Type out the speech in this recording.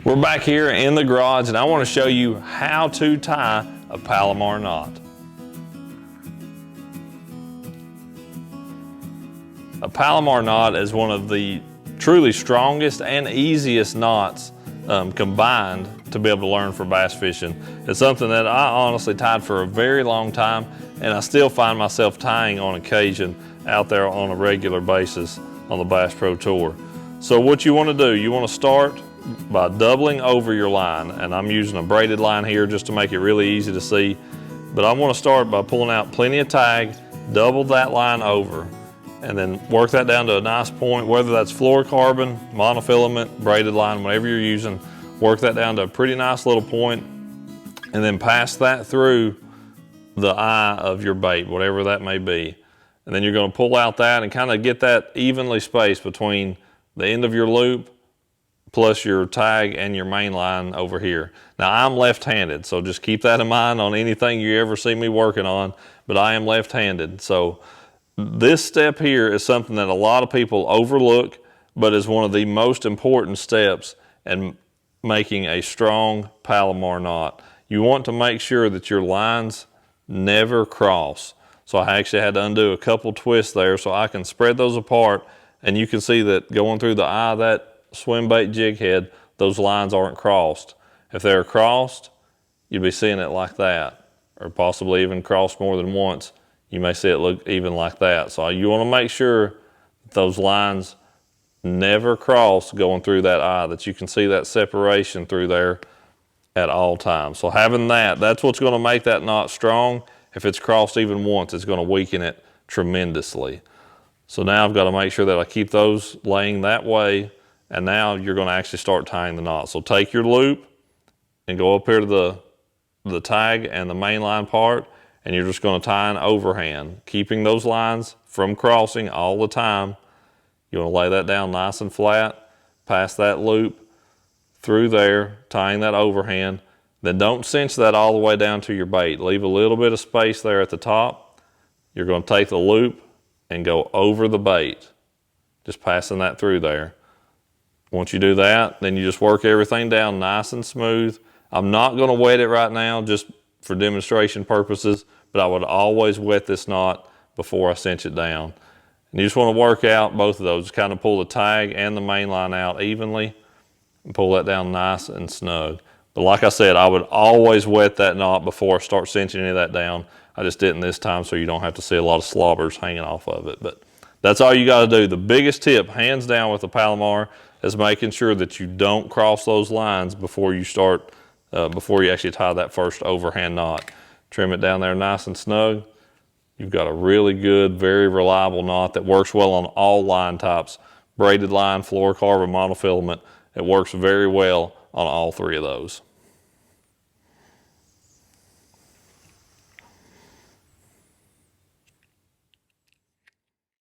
We're back here in the garage and I want to show you how to tie a Palomar knot. A Palomar knot is one of the truly strongest and easiest knots combined to be able to learn for bass fishing. It's something that I honestly tied for a very long time, and I still find myself tying on occasion out there on a regular basis on the Bass Pro Tour. So what you want to do, you want to start by doubling over your line, and I'm using a braided line here just to make it really easy to see. But I want to start by pulling out plenty of tag, double that line over, and then work that down to a nice point, whether that's fluorocarbon, monofilament, braided line, whatever you're using. Work that down to a pretty nice little point, and then pass that through the eye of your bait, whatever that may be. And then you're going to pull out that and kind of get that evenly spaced between the end of your loop plus your tag and your main line over here. Now I'm left-handed, so just keep that in mind on anything you ever see me working on, but I am left-handed. So this step here is something that a lot of people overlook, but is one of the most important steps in making a strong Palomar knot. You want to make sure that your lines never cross. So I actually had to undo a couple twists there so I can spread those apart, and you can see that going through the eye of that swim bait jig head, those lines aren't crossed. If they're crossed, you'd be seeing it like that, or possibly even crossed more than once. You may see it look even like that. So you want to make sure that those lines never cross going through that eye, that you can see that separation through there at all times. So having that, that's what's going to make that knot strong. If it's crossed even once, it's going to weaken it tremendously. So now I've got to make sure that I keep those laying that way, and now you're going to actually start tying the knot. So take your loop and go up here to the tag and the main line part, and you're just going to tie an overhand, keeping those lines from crossing all the time. You want to lay that down nice and flat, pass that loop through there, tying that overhand. Then don't cinch that all the way down to your bait. Leave a little bit of space there at the top. You're going to take the loop and go over the bait, just passing that through there. Once you do that, then you just work everything down nice and smooth. I'm not going to wet it right now just for demonstration purposes, but I would always wet this knot before I cinch it down. And you just want to work out both of those, kind of pull the tag and the main line out evenly and pull that down nice and snug. But like I said, I would always wet that knot before I start cinching any of that down. I just didn't this time so you don't have to see a lot of slobbers hanging off of it. But that's all you got to do. The biggest tip, hands down with the Palomar, is making sure that you don't cross those lines before you start, before you actually tie that first overhand knot. Trim it down there nice and snug. You've got a really good, very reliable knot that works well on all line types. Braided line, fluorocarbon, monofilament. It works very well on all three of those.